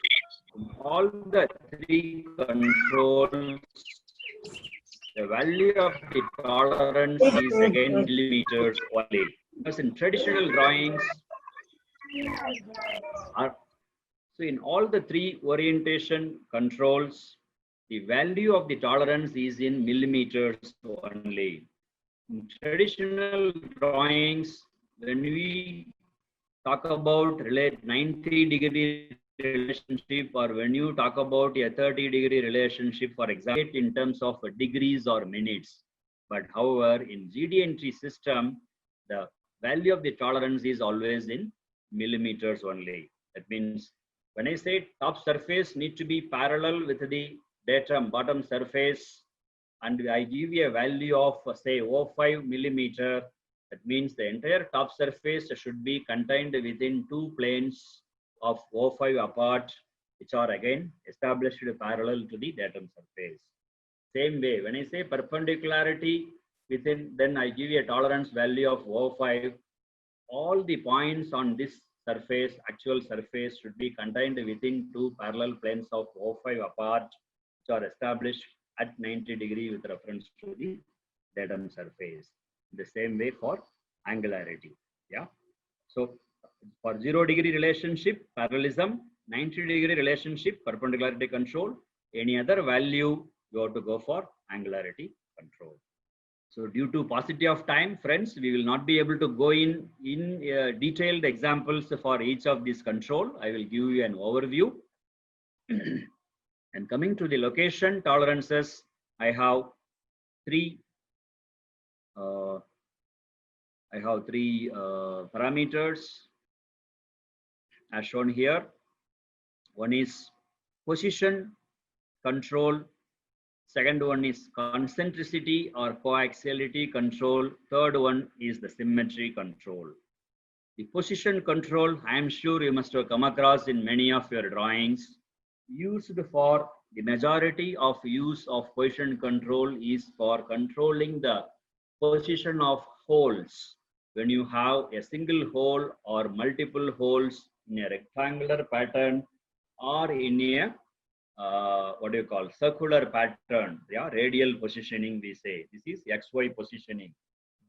all the 3 controls, the value of the tolerance is again millimeters only. Because in traditional drawings, so in all the 3 orientation controls, the value of the tolerance is in millimeters only. In traditional drawings, when we talk about 90-degree relationship, or when you talk about a 30-degree relationship, for example, in terms of degrees or minutes. But however, in GD&T system, the value of the tolerance is always in millimeters only. That means when I say top surface need to be parallel with the datum bottom surface, and I give you a value of say 0.5 millimeter, that means the entire top surface should be contained within 2 planes of 0.5 apart, which are again established parallel to the datum surface. Same way, when I say perpendicularity within, then I give you a tolerance value of 0.5. All the points on this surface, actual surface, should be contained within 2 parallel planes of 0.5 apart, which are established at 90-degree with reference to the datum surface. The same way for angularity. Yeah. So for 0-degree relationship, parallelism, 90-degree relationship, perpendicularity control, any other value, you have to go for angularity control. So due to paucity of time, friends, we will not be able to go in detailed examples for each of these control. I will give you an overview. And coming to the location tolerances, I have three parameters as shown here. One is position control. Second one is concentricity or coaxiality control. Third one is the symmetry control. The position control, I am sure you must have come across in many of your drawings. Used for the majority of use of position control is for controlling the position of holes. When you have a single hole or multiple holes in a rectangular pattern or in a what do you call circular pattern, yeah, radial positioning we say. This is XY positioning.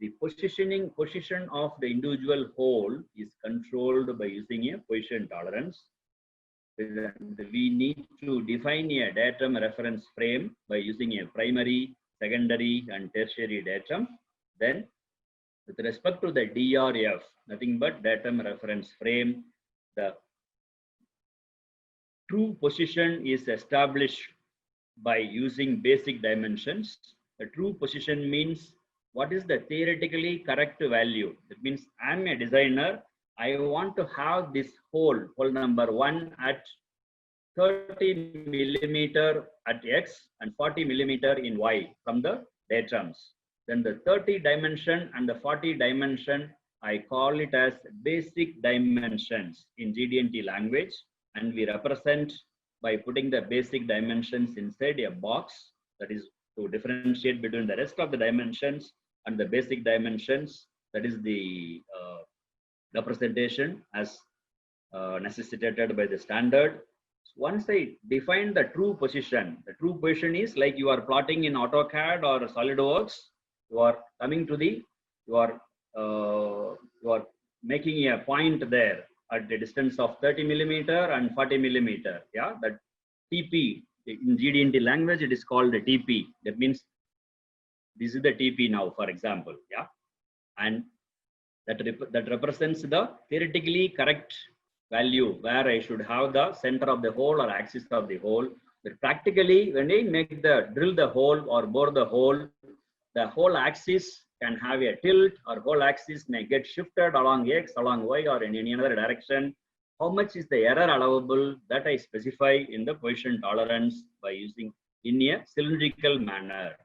The position of the individual hole is controlled by using a position tolerance. We need to define a datum reference frame by using a primary, secondary and tertiary datum. Then with respect to the DRF, nothing but datum reference frame, the true position is established by using basic dimensions. The true position means what is the theoretically correct value. That means I'm a designer. I want to have this hole number 1 at 30 millimeter at X and 40 millimeter in Y from the datums. Then the 30 dimension and the 40 dimension, I call it as basic dimensions in GD&T language. And we represent by putting the basic dimensions inside a box, that is to differentiate between the rest of the dimensions and the basic dimensions. That is the representation as necessitated by the standard. Once I define the true position is like you are plotting in AutoCAD or SolidWorks. You are coming to the, you are making a point there at the distance of 30 millimeter and 40 millimeter. Yeah, that TP in GD&T language, it is called the TP. That means this is the TP now, for example. Yeah, and that represents the theoretically correct value where I should have the center of the hole or axis of the hole. But practically, when I drill the hole or bore the whole axis can have a tilt, or whole axis may get shifted along X, along Y, or in any other direction. How much is the error allowable, that I specify in the position tolerance by using in a cylindrical manner.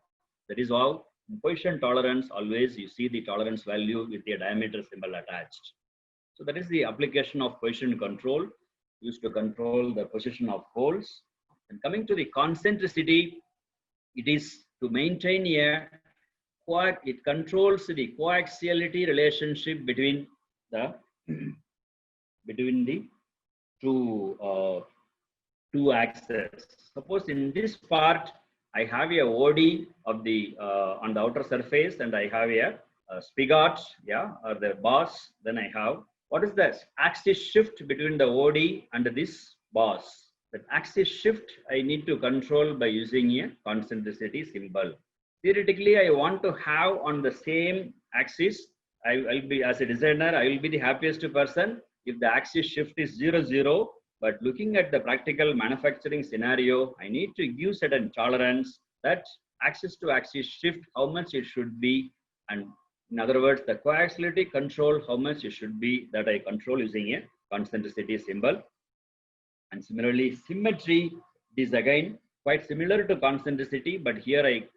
That is how in position tolerance always you see the tolerance value with the diameter symbol attached. So that is the application of position control used to control the position of holes. And coming to the concentricity, it is to maintain it controls the coaxiality relationship between the two axes. Suppose in this part I have a OD of the on the outer surface, and I have a spigot, yeah, or the boss. Then I have what is the axis shift between the OD and this boss. That axis shift I need to control by using a concentricity symbol. Theoretically, I want to have on the same axis. I'll be, as a designer, I will be the happiest person if the axis shift is 0, 0. But looking at the practical manufacturing scenario, I need to give certain tolerance that axis to axis shift, how much it should be. And in other words, the coaxiality control, how much it should be, that I control using a concentricity symbol. And similarly, symmetry is again quite similar to concentricity, but here I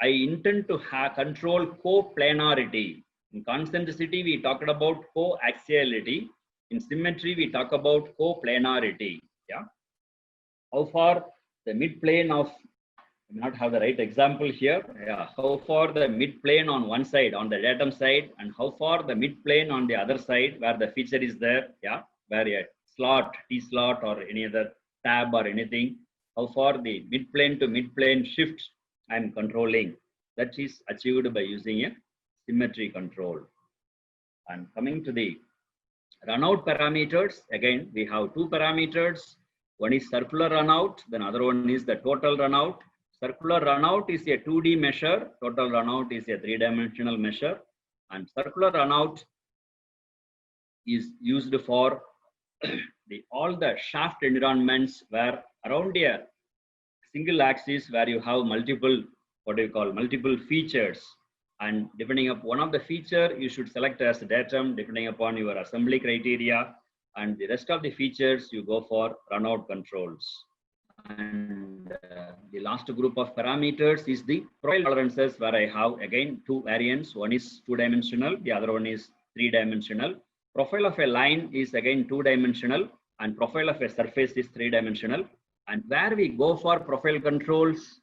intend to control coplanarity. In concentricity, we talked about coaxiality. In symmetry, we talk about coplanarity. Yeah. How far the midplane of, I may not have the right example here. Yeah. How far the midplane on one side, on the datum side, and how far the midplane on the other side, where the feature is there. Yeah. Where a slot, T slot, or any other tab or anything. How far the midplane to midplane shift I am controlling. That is achieved by using a symmetry control. And coming to the runout parameters, again we have two parameters. One is circular runout, then other one is the total runout. Circular runout is a 2D measure, total runout is a 3-dimensional measure, and circular runout is used for all the shaft environments where around a single axis where you have multiple, multiple features, and depending upon one of the feature you should select as datum depending upon your assembly criteria. and the rest of the features you go for runout controls. And the last group of parameters is the profile tolerances, where I have again two variants. One is 2-dimensional, the other one is 3-dimensional. Profile of a line is again 2-dimensional, and profile of a surface is 3-dimensional. And where we go for profile controls,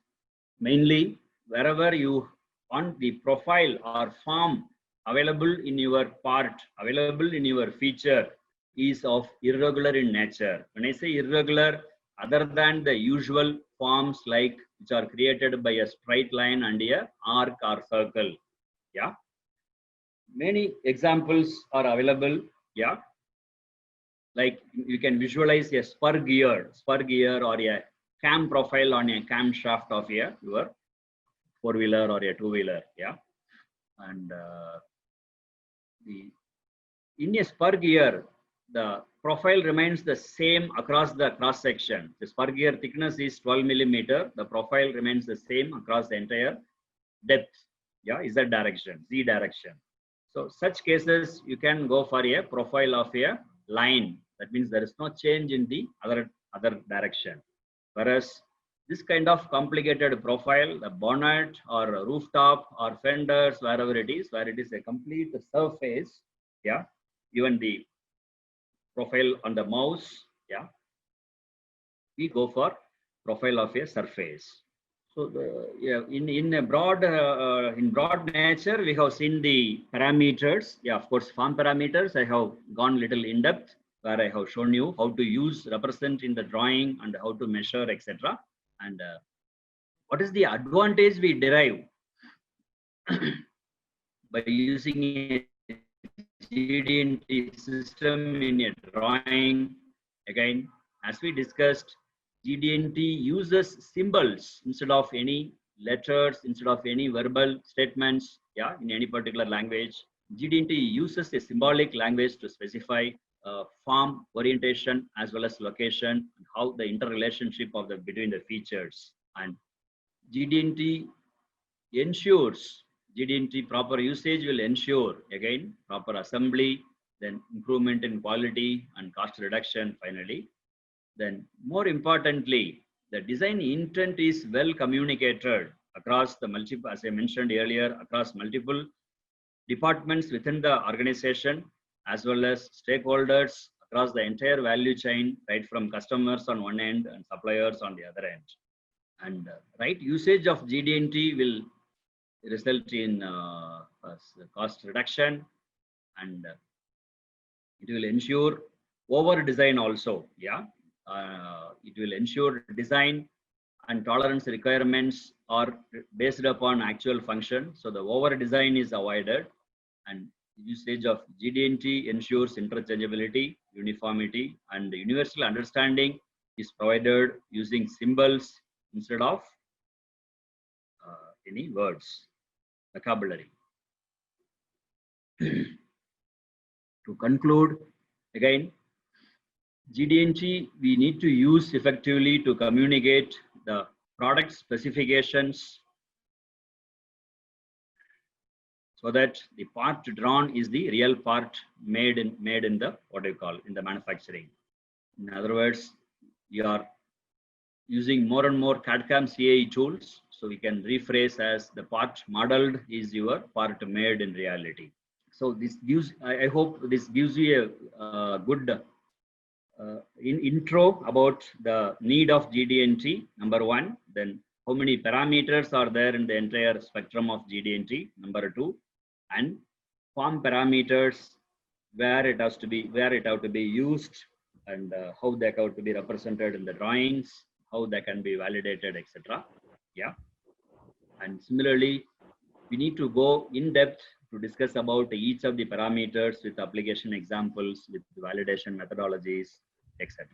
mainly wherever you want the profile or form available in your part, available in your feature, is of irregular in nature. When I say irregular, other than the usual forms like which are created by a straight line and a arc or circle. Yeah, many examples are available. Yeah, like you can visualize a spur gear or a cam profile on a camshaft of a your 4-wheeler or a 2-wheeler. Yeah, and in a spur gear, the profile remains the same across the cross section. The spur gear thickness is 12 millimeter. The profile remains the same across the entire depth. Yeah, Z direction. So such cases you can go for a profile of a line. That means there is no change in the other direction. Whereas this kind of complicated profile, the bonnet or rooftop or fenders, wherever it is, where it is a complete surface. Yeah, even the profile on the mouse, yeah, we go for profile of a surface. So yeah, in broad nature, we have seen the parameters. Yeah, of course, form parameters. I have gone little in depth, where I have shown you how to use, represent in the drawing, and how to measure, etc. And what is the advantage we derive by using a GD&T system in a drawing? Again, as we discussed, GD&T uses symbols instead of any letters, instead of any verbal statements. Yeah, in any particular language, GD&T uses a symbolic language to specify form, orientation, as well as location, and how the interrelationship of between the features. And GD&T ensures, GD&T proper usage will ensure again proper assembly, then improvement in quality and cost reduction finally. Then more importantly, the design intent is well communicated across the multiple, as I mentioned earlier, across multiple departments within the organization, as well as stakeholders across the entire value chain, right from customers on one end and suppliers on the other end. And right usage of GD&T will result in cost reduction, and it will ensure over design also. Yeah, it will ensure design and tolerance requirements are based upon actual function. So the over design is avoided, and usage of GD&T ensures interchangeability, uniformity, and universal understanding is provided using symbols instead of any words, vocabulary. To conclude, again, GD&T we need to use effectively to communicate the product specifications, so that the part drawn is the real part made in the in the manufacturing. In other words, you are using more and more CAD/CAM CAE tools, so we can rephrase as the part modeled is your part made in reality. So this gives, I hope this gives you a good intro about the need of GD&T, number one. Then how many parameters are there in the entire spectrum of GD&T, number two, and form parameters, where it has to be, where it have to be used, and how they have to be represented in the drawings, how they can be validated, etc. Yeah, and similarly, we need to go in depth to discuss about each of the parameters with application examples, with validation methodologies, etc.